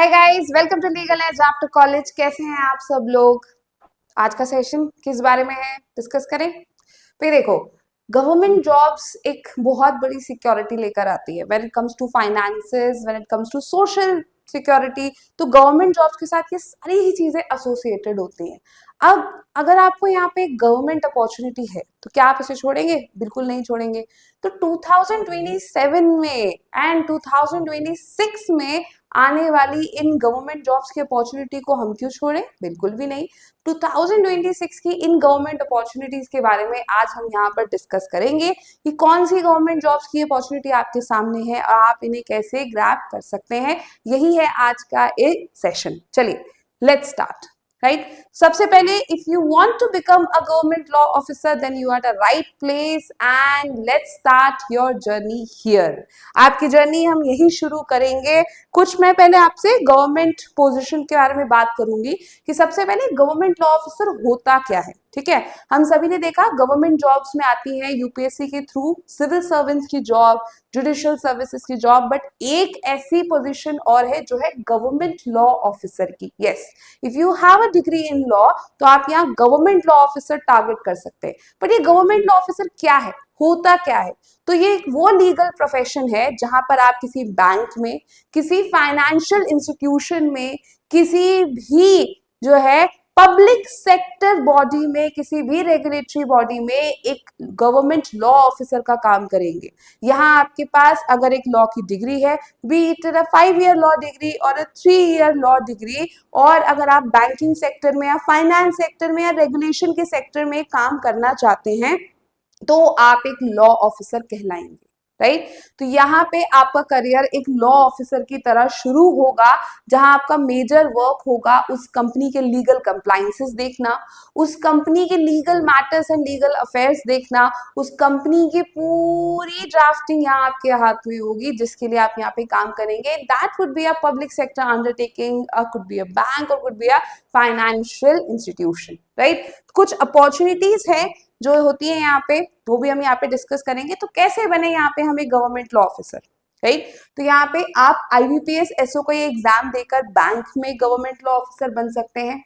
Hi guys, welcome to legal edge after college. कैसे हैं आप सब लोग? आज का सेशन किस बारे में है, डिस्कस करें। फिर देखो, गवर्नमेंट जॉब्स एक बहुत बड़ी सिक्योरिटी लेकर आती है when it comes to finances, when it comes to social security. तो गवर्नमेंट जॉब्स के साथ ये सारी ही चीजें एसोसिएटेड होती हैं। अब अगर आपको यहाँ पे गवर्नमेंट अपॉर्चुनिटी है तो क्या आप इसे छोड़ेंगे? बिल्कुल नहीं छोड़ेंगे। तो 2027 में एंड 2026 में आने वाली इन गवर्नमेंट जॉब्स की अपॉर्चुनिटी को हम क्यों छोड़ें? बिल्कुल भी नहीं। 2026 की इन गवर्नमेंट अपॉर्चुनिटीज के बारे में आज हम यहाँ पर डिस्कस करेंगे कि कौन सी गवर्नमेंट जॉब्स की अपॉर्चुनिटी आपके सामने है और आप इन्हें कैसे ग्रैब कर सकते हैं। यही है आज का एक सेशन। चलिए, लेट्स स्टार्ट। राइट, सबसे पहले if you want to become a government law officer then you are the right place and let's start your journey here. आपकी जर्नी हम यही शुरू करेंगे। कुछ मैं पहले आपसे गवर्नमेंट पोजीशन के बारे में बात करूंगी कि सबसे पहले गवर्नमेंट लॉ ऑफिसर होता क्या है। ठीक है, हम सभी ने देखा गवर्नमेंट जॉब्स में आती है यूपीएससी के थ्रू सिविल सर्वेंट्स की जॉब, जुडिशियल सर्विसेज की जॉब, बट एक ऐसी पोजीशन और है जो है गवर्नमेंट लॉ ऑफिसर की। Yes, if you have a degree in law तो आप यहाँ गवर्नमेंट लॉ ऑफिसर टारगेट कर सकते हैं। बट ये गवर्नमेंट लॉ ऑफिसर क्या है, होता क्या है? तो ये एक वो लीगल प्रोफेशन है जहां पर आप किसी बैंक में, किसी फाइनेंशियल इंस्टीट्यूशन में, किसी भी जो है पब्लिक सेक्टर बॉडी में, किसी भी रेगुलेटरी बॉडी में एक गवर्नमेंट लॉ ऑफिसर का काम करेंगे। यहाँ आपके पास अगर एक लॉ की डिग्री है, B it a 5 year law degree और अ 3 ईयर लॉ डिग्री, और अगर आप बैंकिंग सेक्टर में या फाइनेंस सेक्टर में या रेगुलेशन के सेक्टर में काम करना चाहते हैं तो आप एक लॉ ऑफिसर कहलाएंगे। राइट, तो यहाँ पे आपका करियर एक लॉ ऑफिसर की तरह शुरू होगा, जहां आपका मेजर वर्क होगा उस कंपनी के लीगल कंप्लायंसेस देखना, उस कंपनी के legal matters and legal affairs देखना, उस कंपनी की पूरी ड्राफ्टिंग यहाँ आपके हाथ में होगी जिसके लिए आप यहाँ पे काम करेंगे। That would be a public sector undertaking, could be a bank और could be a financial institution. Right, कुछ अपॉर्चुनिटीज है जो होती है यहाँ पे, वो भी हम यहाँ पे डिस्कस करेंगे। तो कैसे बने यहाँ पे हमें गवर्नमेंट लॉ ऑफिसर? राइट, तो यहाँ पे आप IBPS SO का ये एग्जाम देकर बैंक में गवर्नमेंट लॉ ऑफिसर बन सकते हैं।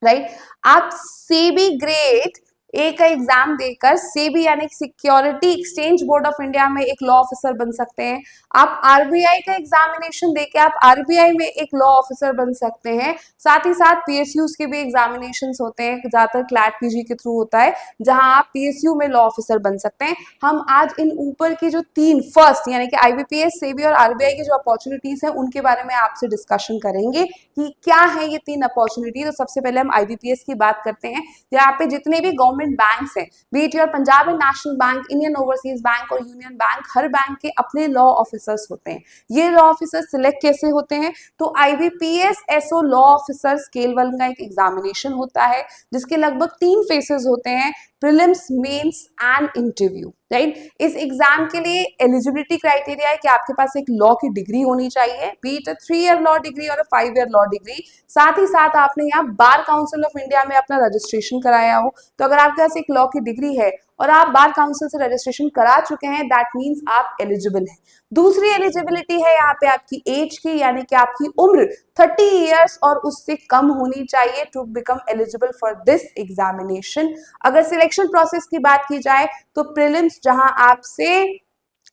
राइट, आप सेबी ग्रेड ए का एग्जाम देकर सेबी यानी security exchange board of India में एक लॉ ऑफिसर बन सकते हैं। आप आरबीआई का एग्जामिनेशन देके आप आरबीआई में एक लॉ ऑफिसर बन सकते हैं। साथ ही साथ पीएसयूज के भी एग्जामिनेशन होते हैं, ज्यादातर क्लैट पीजी के थ्रू होता है, जहां आप पीएसयू में लॉ ऑफिसर बन सकते हैं। हम आज इन ऊपर की जो तीन फर्स्ट यानी कि आईबीपीएस, सेबी और आरबीआई की जो अपॉर्चुनिटीज है उनके बारे में आपसे डिस्कशन करेंगे कि क्या है ये तीन अपॉर्चुनिटी। तो सबसे पहले हम आईबीपीएस की बात करते हैं। यहाँ पे जितने भी गवर्नमेंट बैंक्स हैं, B it your Punjab and national bank, Indian overseas bank और यूनियन बैंक, हर बैंक के अपने लॉ ऑफिसर्स होते हैं। ये लॉ ऑफिसर्स सिलेक्ट कैसे होते हैं? तो IBPS SO law officer scale 1 का एक एग्जामिनेशन होता है जिसके लगभग 3 फेसेस होते हैं, prelims, mains and interview. Right, इस एग्जाम के लिए एलिजिबिलिटी क्राइटेरिया है कि आपके पास एक लॉ की डिग्री होनी चाहिए, B it a 3 year law degree और अ 5 ईयर लॉ डिग्री। साथ ही साथ आपने यहाँ बार काउंसिल ऑफ इंडिया में अपना रजिस्ट्रेशन कराया हो। तो अगर आपके पास एक लॉ की डिग्री है और आप बार काउंसिल से रजिस्ट्रेशन करा चुके हैं, दैट मीन्स आप एलिजिबल हैं। दूसरी एलिजिबिलिटी है यहाँ पे आपकी एज की, यानी कि आपकी उम्र 30 ईयर्स और उससे कम होनी चाहिए to become eligible for this examination. अगर सिलेक्शन प्रोसेस की बात की जाए तो प्रीलिम्स, जहां आपसे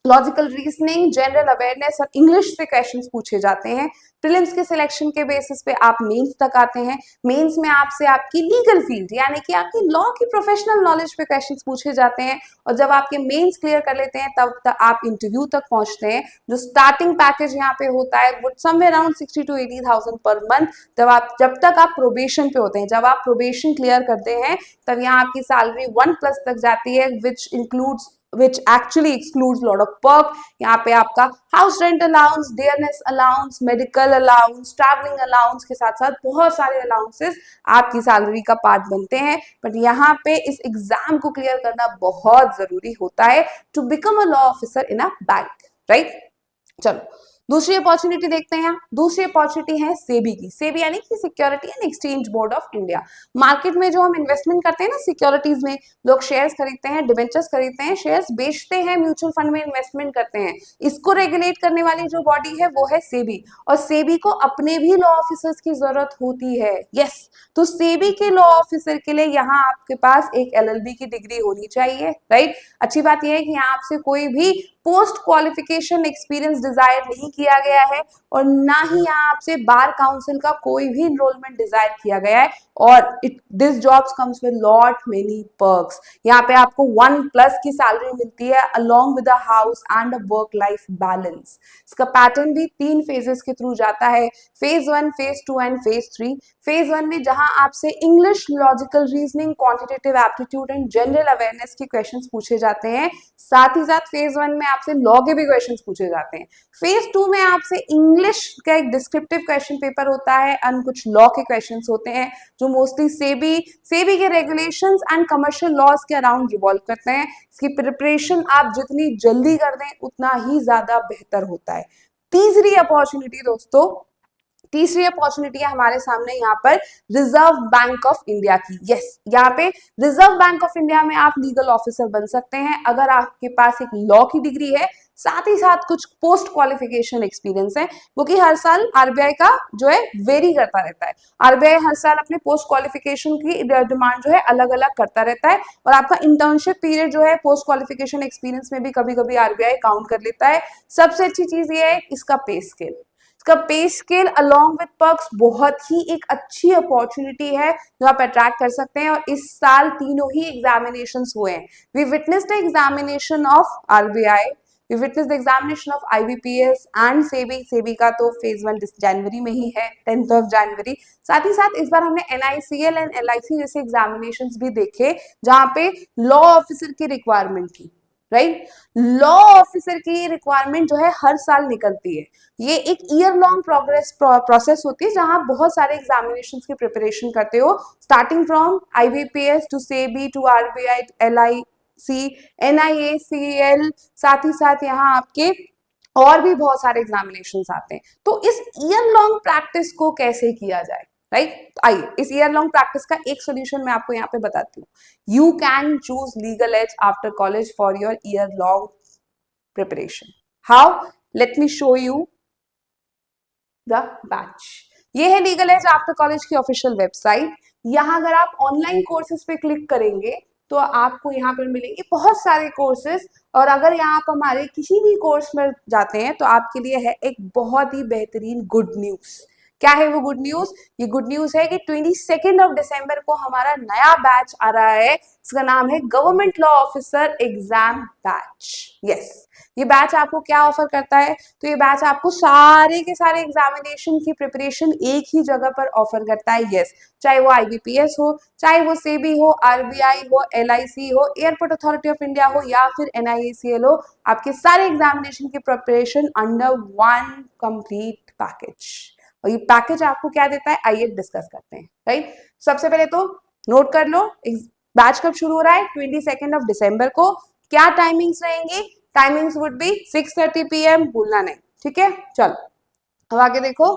लॉजिकल रीजनिंग, जनरल अवेयरनेस और इंग्लिश से क्वेश्चंस पूछे जाते हैं। प्रीलिम्स के सिलेक्शन के बेसिस पे आप मेंस तक आते हैं। मेंस में आपसे आपकी लीगल फील्ड यानी कि आपकी लॉ की प्रोफेशनल नॉलेज पे क्वेश्चंस पूछे जाते हैं, और जब आपके मेंस क्लियर कर लेते हैं तब तक आप इंटरव्यू तक पहुंचते हैं। जो स्टार्टिंग पैकेज यहाँ पे होता है वो somewhere around 60 to 80,000 per month. जब तक आप प्रोबेशन पे होते हैं, जब आप प्रोबेशन क्लियर करते हैं तब यहाँ आपकी सैलरी 1+ तक जाती है, which actually excludes lot of perk। यहाँ पे आपका house rent allowance, dearness allowance, medical allowance, travelling allowance के साथ साथ बहुत सारे अलाउंसेस आपकी सैलरी का पार्ट बनते हैं। बट यहाँ पे इस एग्जाम को क्लियर करना बहुत जरूरी होता है to become a law officer in a bank. Right, चलो दूसरी अपॉर्चुनिटी देखते हैं, दूसरी अपॉर्चुनिटी है सेबी की। सेबी यानी कि security and exchange board of India. Market में जो हम इन्वेस्टमेंट करते हैं ना सिक्योरिटीज में, लोग शेयर्स खरीदते हैं, डिबेंचर्स खरीदते हैं, शेयर्स बेचते हैं, म्यूचुअल फंड में इन्वेस्टमेंट करते हैं, इसको रेगुलेट करने वाली जो बॉडी है वो है सेबी। और सेबी को अपने भी लॉ ऑफिसर्स की जरूरत होती है। यस, तो सेबी के लॉ ऑफिसर के लिए यहाँ आपके पास एक एलएलबी की डिग्री होनी चाहिए, राइट। अच्छी बात यह है कि यहाँ आपसे कोई भी पोस्ट क्वालिफिकेशन एक्सपीरियंस डिजायर नहीं किया गया है और ना ही यहाँ आपसे बार काउंसिल का कोई भी इनरोलमेंट डिजायर किया गया है। और this jobs comes with lot many perks. यहाँ पे आपको 1+ की सैलरी मिलती है along with a house and a work life balance. इसका पैटर्न भी 3 फेजेस के थ्रू जाता है, phase 1, phase 2 and phase 3। Phase 1 में जहां आपसे English, logical reasoning, quantitative aptitude and general awareness के क्वेश्चंस पूछे जाते हैं। साथ ही साथ फेज 1 में आपसे लॉ के भी क्वेश्चंस पूछे जाते हैं। फेज 2 में आपसे इंग्लिश का एक डिस्क्रिप्टिव क्वेश्चन पेपर होता है एंड कुछ लॉ के क्वेश्चंस होते हैं जो मोस्टली सेबी के रेगुलेशंस एंड कमर्शियल लॉज के अराउंड रिवॉल्व करते हैं। इसकी प्रिपरेशन आप जितनी जल्दी कर दें उतना ही ज्यादा बेहतर होता है। तीसरी अपॉर्चुनिटी दोस्तों, तीसरी अपॉर्चुनिटी है हमारे सामने यहाँ पर रिजर्व बैंक ऑफ इंडिया की। यस, यहाँ पे रिजर्व बैंक ऑफ इंडिया में आप लीगल ऑफिसर बन सकते हैं अगर आपके पास एक लॉ की डिग्री है, साथ ही साथ कुछ पोस्ट क्वालिफिकेशन एक्सपीरियंस है, वो कि हर साल आरबीआई का जो है वेरी करता रहता है। आरबीआई हर साल अपने पोस्ट क्वालिफिकेशन की डिमांड जो है अलग अलग करता रहता है और आपका इंटर्नशिप पीरियड जो है पोस्ट क्वालिफिकेशन एक्सपीरियंस में भी कभी कभी आरबीआई काउंट कर लेता है। सबसे अच्छी चीज ये है इसका पे स्केल। इसका पे स्केल अलोंग विद पर्क्स बहुत ही एक अच्छी अपॉर्चुनिटी है जो आप अट्रैक्ट कर सकते हैं। और इस साल तीनों ही एग्जामिनेशंस हुए हैं। We witness the examination of RBI, we witness the examination of IBPS and SEBI का तो फेज 1 जनवरी में ही है, 10th जनवरी। साथ ही साथ इस बार हमने एनआईसीएल एंड एलआईसी जैसे एग्जामिनेशंस भी देखे जहां पे लॉ ऑफिसर की रिक्वायरमेंट थी, राइट। लॉ ऑफिसर की रिक्वायरमेंट जो है हर साल निकलती है। ये एक ईयर लॉन्ग प्रोसेस होती है जहां बहुत सारे एग्जामिनेशंस की प्रिपरेशन करते हो, starting from IBPS to SEBI to RBI, LIC, NIACL, साथ ही साथ यहाँ आपके और भी बहुत सारे एग्जामिनेशंस आते हैं। तो इस ईयर लॉन्ग प्रैक्टिस को कैसे किया जाए, राइट। आइए इस ईयर लॉन्ग प्रैक्टिस का एक सोल्यूशन मैं आपको यहाँ पे बताती हूँ। You can choose legal edge after college for your year long preparation. How? Let me show you the batch. ये है लीगल एज आफ्टर कॉलेज की ऑफिशियल वेबसाइट। यहाँ अगर आप ऑनलाइन कोर्सेज पे क्लिक करेंगे तो आपको यहाँ पर मिलेंगे बहुत सारे कोर्सेज। और अगर यहाँ आप हमारे किसी भी कोर्स में जाते हैं तो आपके लिए है एक बहुत ही बेहतरीन गुड न्यूज। क्या है वो गुड न्यूज? ये गुड न्यूज है कि 22 दिसंबर को हमारा नया बैच आ रहा है। इसका नाम है government law officer exam batch. Yes, ये बैच आपको क्या ऑफर करता है? तो ये बैच आपको सारे के सारे एग्जामिनेशन की प्रिपरेशन एक ही जगह पर ऑफर करता है। यस, चाहे वो आईबीपीएस हो, चाहे वो सेबी हो, आरबीआई हो, एलआईसी हो, एयरपोर्ट अथॉरिटी ऑफ इंडिया हो या फिर एनआईएसीएल हो, आपके सारे एग्जामिनेशन की preparation under one complete package. और ये पैकेज आपको क्या देता है आइए डिस्कस करते हैं, राइट। सबसे पहले तो नोट कर लो बैच कब शुरू हो रहा है, 22 दिसंबर को। क्या टाइमिंग्स रहेंगी? टाइमिंग्स वुड बी 6:30 PM, भूलना नहीं, ठीक है। चलो अब आगे देखो।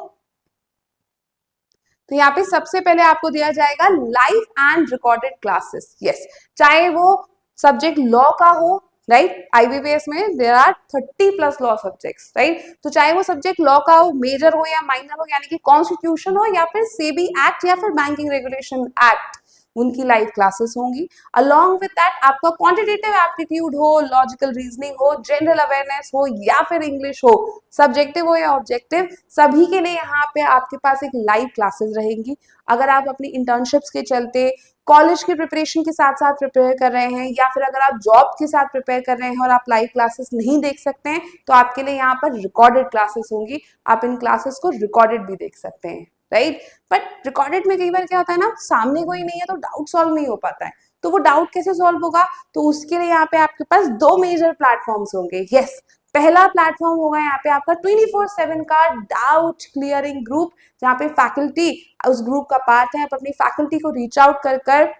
तो यहाँ पे सबसे पहले आपको दिया जाएगा live and recorded classes. Yes, चाहे वो सब्जेक्ट लॉ का हो, राइट। आईबीपीएस में there are 30+ law subjects, right. तो चाहे वो सब्जेक्ट लॉ का हो, मेजर हो या माइनर हो, यानी कि कॉन्स्टिट्यूशन हो या फिर सेबी एक्ट या फिर बैंकिंग रेगुलेशन एक्ट, उनकी लाइव क्लासेस होंगी। अलोंग विद दैट आपका क्वांटिटेटिव एप्टीट्यूड हो, लॉजिकल रीजनिंग हो, जनरल अवेयरनेस हो या फिर इंग्लिश हो, सब्जेक्टिव हो या ऑब्जेक्टिव, सभी के लिए यहाँ पे आपके पास एक लाइव क्लासेस रहेंगी। अगर आप अपनी इंटर्नशिप्स के चलते कॉलेज की प्रिपरेशन के साथ साथ प्रिपेयर कर रहे हैं या फिर अगर आप जॉब के साथ प्रिपेयर कर रहे हैं और आप लाइव क्लासेस नहीं देख सकते हैं तो आपके लिए यहाँ पर रिकॉर्डेड क्लासेस होंगी। आप इन क्लासेस को रिकॉर्डेड भी देख सकते हैं, राइट। बट रिकॉर्डेड में कई बार क्या होता है ना, सामने कोई नहीं है तो डाउट सॉल्व नहीं हो पाता है। तो वो डाउट कैसे सॉल्व होगा? तो उसके लिए यहाँ पे आपके पास 2 मेजर प्लेटफॉर्म्स होंगे। यस, पहला प्लेटफॉर्म होगा यहाँ पे आपका 24/7 का डाउट क्लियरिंग ग्रुप, जहाँ पे फैकल्टी उस ग्रुप का पार्ट है। आप अपनी फैकल्टी को रीच आउट कर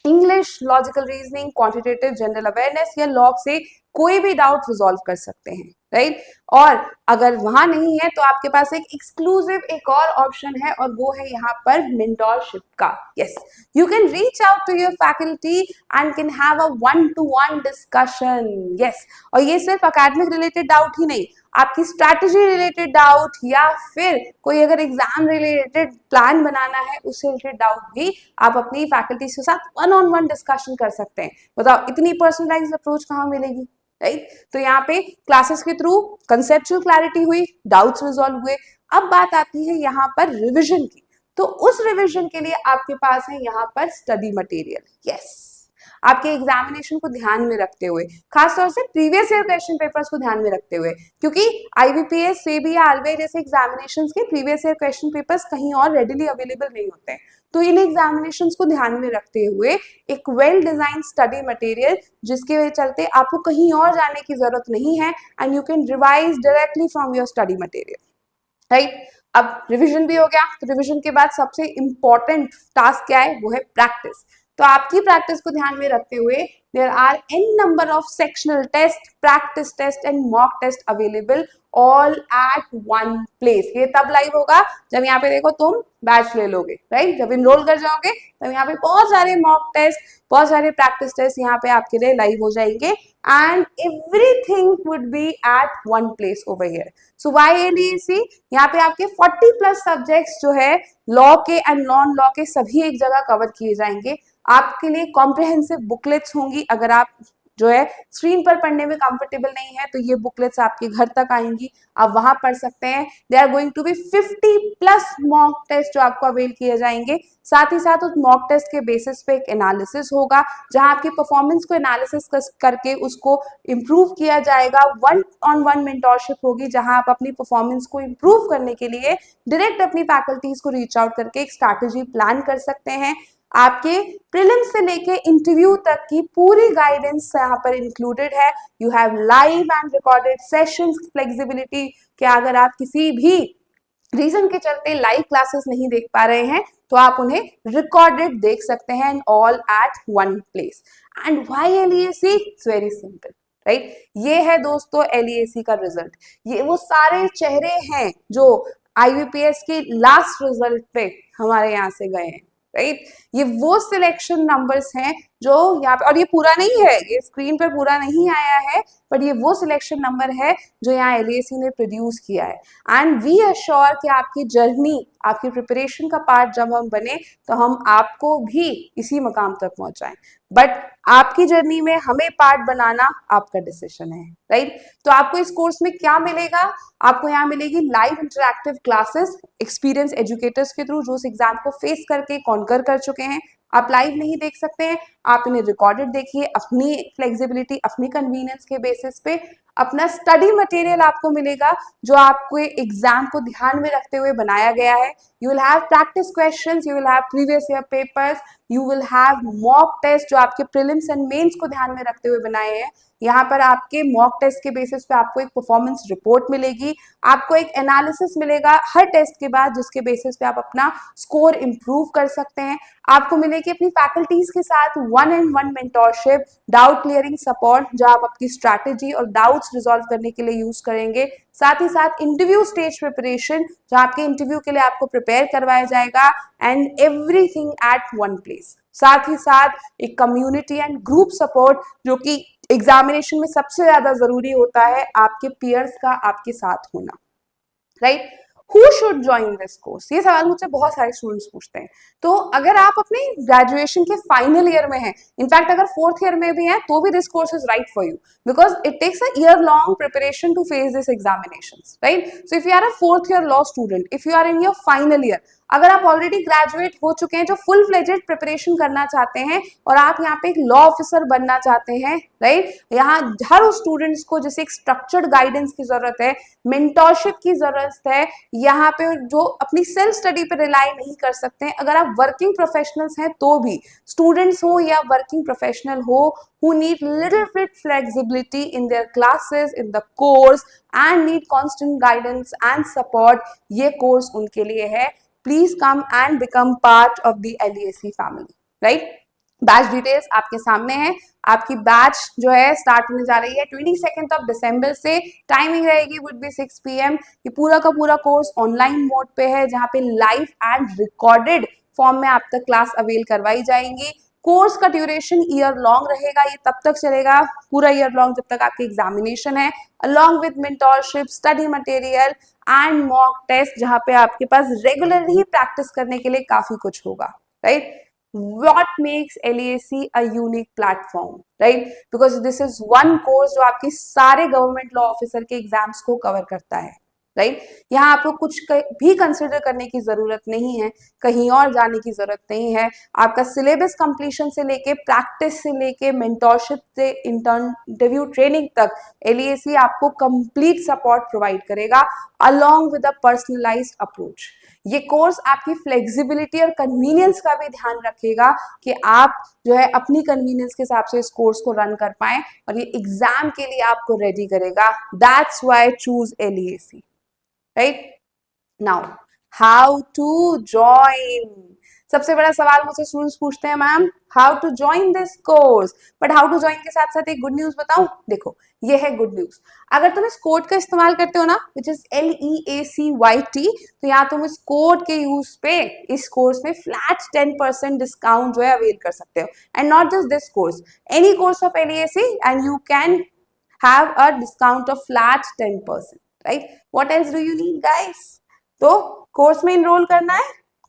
English, logical reasoning, quantitative, general awareness या लॉ से कोई भी डाउट रिजॉल्व कर सकते हैं, राइट। और अगर वहां नहीं है तो आपके पास एक एक्सक्लूसिव एक और ऑप्शन है, और वो है यहाँ पर मेंटोरशिप का। Yes, you can reach out to your faculty and can have a 1-to-1 discussion. Yes, और ये सिर्फ एकेडमिक रिलेटेड डाउट ही नहीं, आपकी स्ट्रैटेजी रिलेटेड डाउट या फिर कोई अगर एग्जाम रिलेटेड प्लान बनाना है उससे रिलेटेड डाउट भी आप अपनी फैकल्टीज के साथ 1-on-1 डिस्कशन कर सकते हैं। बताओ इतनी पर्सनलाइज्ड अप्रोच कहाँ मिलेगी, राइट। तो यहाँ पे क्लासेस के थ्रू कंसेप्चुअल क्लैरिटी हुई, डाउट्स रिजॉल्व हुए। अब बात आती है यहाँ पर रिविजन की। तो उस रिविजन के लिए आपके पास है यहाँ पर स्टडी मटेरियल। यस, आपके एग्जामिनेशन को ध्यान में रखते हुए, खासतौर से प्रीवियस ईयर क्वेश्चन पेपर्स को ध्यान में रखते हुए, क्योंकि आईबीपीएस, सेबी या आरबीआई जैसे एग्जामिनेशंस के प्रीवियस ईयर क्वेश्चन पेपर्स कहीं और रेडिली अवेलेबल नहीं होते हैं। तो इन एग्जामिनेशंस को ध्यान में रखते हुए एक वेल डिजाइन स्टडी मटेरियल, जिसके चलते आपको कहीं और जाने की जरूरत नहीं है, and you can revise directly from your study material, right. अब रिवीजन भी हो गया, तो रिवीजन के बाद सबसे इंपॉर्टेंट टास्क क्या है, वो है प्रैक्टिस। तो आपकी प्रैक्टिस को ध्यान में रखते हुए there are n number of sectional test, practice test and mock test available all at one place. ये तब लाइव होगा जब यहाँ पे देखो तुम बैच ले लोगे, राइट। जब इनरोल कर जाओगे तब यहाँ पे बहुत सारे मॉक टेस्ट, बहुत सारे प्रैक्टिस टेस्ट यहाँ पे आपके लिए लाइव हो जाएंगे, and everything would be at one place over here. So why LEC, यहाँ पे आपके 40+ सब्जेक्ट्स जो है लॉ के एंड नॉन लॉ के सभी एक जगह कवर किए जाएंगे। आपके लिए कॉम्प्रिहेंसिव बुकलेट्स होंगी। अगर आप जो है स्क्रीन पर पढ़ने में कंफर्टेबल नहीं है तो ये बुकलेट्स आपके घर तक आएंगी, आप वहां पढ़ सकते हैं। They are going to be 50+ mock test जो आपको अवेल किए जाएंगे। साथ ही साथ उस मॉक टेस्ट के बेसिस पे एक एनालिसिस होगा, जहां आपकी परफॉर्मेंस को एनालिसिस करके उसको इम्प्रूव किया जाएगा। 1-on-1 मेंटोरशिप होगी, जहां आप अपनी परफॉर्मेंस को इम्प्रूव करने के लिए डायरेक्ट अपनी फैकल्टीज को रीच आउट करके एक स्ट्रैटेजी प्लान कर सकते हैं। आपके प्रीलिम्स से लेके इंटरव्यू तक की पूरी गाइडेंस यहाँ पर इंक्लूडेड है। You have live and recorded sessions, flexibility कि अगर आप किसी भी रीजन के चलते लाइव क्लासेस नहीं देख पा रहे हैं तो आप उन्हें रिकॉर्डेड देख सकते हैं, all at one place. And why LEC, it's very simple, right. ये है दोस्तों एलईसी का रिजल्ट। ये वो सारे चेहरे हैं जो आईबीपीएस के लास्ट रिजल्ट पे हमारे यहाँ से गए हैं, राइट। ये वो सिलेक्शन नंबर्स हैं जो यहाँ पे, और ये पूरा नहीं है, ये स्क्रीन पर पूरा नहीं आया है, बट ये वो सिलेक्शन नंबर है जो यहाँ एलईसी ने प्रोड्यूस किया है। एंड वी अश्योर कि आपकी जर्नी, आपकी प्रिपरेशन का पार्ट जब हम बने तो हम आपको भी इसी मकाम तक पहुंचाएं, बट आपकी जर्नी में हमें पार्ट बनाना आपका डिसीजन है, राइट। तो आपको इस कोर्स में क्या मिलेगा, आपको यहाँ मिलेगी live interactive classes experience educators के थ्रू जो उस एग्जाम को फेस करके कॉन्कर कर चुके हैं। आप लाइव नहीं देख सकते हैं, आप इन्हें रिकॉर्डेड देखिए अपनी फ्लेक्सिबिलिटी, अपनी कन्वीनियंस के बेसिस पे। अपना स्टडी मटेरियल आपको मिलेगा जो आपको एग्जाम को ध्यान में रखते हुए बनाया गया है। You will have practice questions, you will have previous year papers, you will have mock test जो आपके प्रीलिम्स एंड मेंस को ध्यान में रखते हुए बनाए हैं। यहाँ पर आपके मॉक टेस्ट के बेसिस पे आपको एक परफॉर्मेंस रिपोर्ट मिलेगी, आपको एक एनालिसिस मिलेगा हर टेस्ट के बाद जिसके बेसिस पे आप अपना स्कोर इंप्रूव कर सकते हैं। आपको मिलेगी अपनी फैकल्टीज के साथ 1-on-1 mentorship, doubt clearing support जो आप अपनी स्ट्रैटेजी और डाउट्स रिजॉल्व करने के लिए यूज करेंगे। साथ ही साथ इंटरव्यू स्टेज प्रिपरेशन जो आपके इंटरव्यू के लिए आपको प्रिपेयर करवाया जाएगा, and everything at one place. साथ ही साथ एक कम्युनिटी एंड ग्रुप सपोर्ट जो कि एग्जामिनेशन में सबसे ज्यादा जरूरी होता है, आपके पीयर्स का आपके साथ होना, right. Who should join this course? ये सवाल मुझसे बहुत सारे स्टूडेंट्स पूछते हैं। तो अगर आप अपने ग्रेजुएशन के फाइनल ईयर में हैं, इनफैक्ट अगर 4th ईयर में भी हैं तो भी this course is right for you, because it takes a year long preparation to face this examinations, right. So if you are a 4th year law student, if you are in your final year, अगर आप already graduate हो चुके हैं, जो full fledged preparation करना चाहते हैं और आप यहाँ पे एक लॉ ऑफिसर बनना चाहते हैं, राइट। यहाँ हर उस स्टूडेंट्स को जैसे एक स्ट्रक्चर्ड गाइडेंस की जरूरत है, मेंटोरशिप की जरूरत है, यहाँ पे जो अपनी सेल्फ स्टडी पे रिलाई नहीं कर सकते हैं। अगर आप वर्किंग प्रोफेशनल्स हैं तो भी, स्टूडेंट्स हो या वर्किंग प्रोफेशनल हो, who need little bit flexibility in their classes, in the course and need constant guidance and support, ये कोर्स उनके लिए है। Please come and become part of the LEAC family, right? Batch details आपके सामने है। आपकी batch जो है स्टार्ट होने जा रही है 22 दिसंबर से। टाइमिंग रहेगी वुड बी 6 PM। ये पूरा का पूरा कोर्स ऑनलाइन मोड पे है, जहाँ पे लाइव एंड रिकॉर्डेड फॉर्म में आप तक क्लास अवेल करवाई जाएंगी। कोर्स का ड्यूरेशन ईयर लॉन्ग रहेगा, ये तब तक चलेगा पूरा ईयर लॉन्ग जब तक आपकी एग्जामिनेशन है, along with mentorship, study material and mock test, जहाँ पे आपके पास रेगुलरली प्रैक्टिस करने के लिए काफी कुछ होगा, right? What makes LAC a unique platform, right? Because this is one course जो आपके सारे गवर्नमेंट लॉ ऑफिसर के एग्जाम्स को कवर करता है, राइट? यहाँ आपको कुछ भी कंसिडर करने की जरूरत नहीं है, कहीं और जाने की जरूरत नहीं है। आपका सिलेबस कंप्लीशन से लेके, प्रैक्टिस से लेके, मेंटोरशिप से इंटरव्यू ट्रेनिंग तक LAC आपको कंप्लीट सपोर्ट प्रोवाइड करेगा along with a personalised approach. ये कोर्स आपकी फ्लेक्सिबिलिटी और कन्वीनियंस का भी ध्यान रखेगा कि आप जो है अपनी कन्वीनियंस के हिसाब से इस कोर्स को रन कर पाए, और ये एग्जाम के लिए आपको रेडी करेगा। That's why choose LAC, right? Now how to join. सबसे बड़ा सवाल मुझसे स्टूडेंट्स पूछते हैं, ma'am how to join this course. But how to join के साथ साथ एक गुड न्यूज बताऊं, देखो ये है गुड न्यूज। अगर तुम इस कोड का इस्तेमाल करते हो ना, विच इज LEACYT, तो यहाँ तुम इस कोड के यूज पे इस कोर्स में फ्लैट 10% डिस्काउंट जो है अवेल कर सकते हो। And not just this course, any course of LAC and you can have a discount of flat 10%, right? What else do you need, guys? तो कोर्स में इनरोल करना है,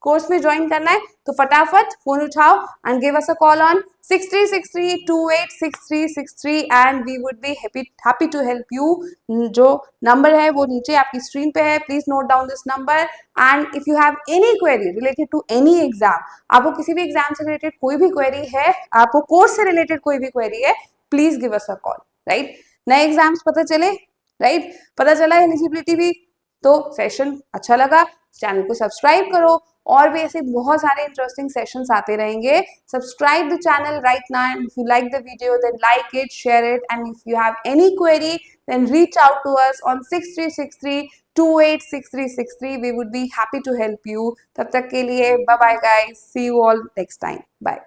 कोर्स में ज्वाइन करना है, तो फटाफट फोन उठाओ and give us a call on 6363286363 and we would be happy to help you. जो नंबर है वो नीचे आपकी स्क्रीन पे है, please note down this number. And if you have any query related to any exam, आपको किसी भी एग्जाम से रिलेटेड कोई भी क्वेरी है, आपको कोर्स से रिलेटेड कोई भी क्वेरी है, please give us a call, right? नए एग्जाम्स पता चले, राइट? पता चला एलिजिबिलिटी भी, तो सेशन अच्छा लगा, चैनल को सब्सक्राइब करो, और भी ऐसे बहुत सारे इंटरेस्टिंग सेशंस आते रहेंगे। Subscribe the channel right now, and if you like the video then like it, share it, and if you have any query then reach out to us on 6363286363। We would be happy to help you. तब तक के लिए bye bye guys, see you all next time, bye.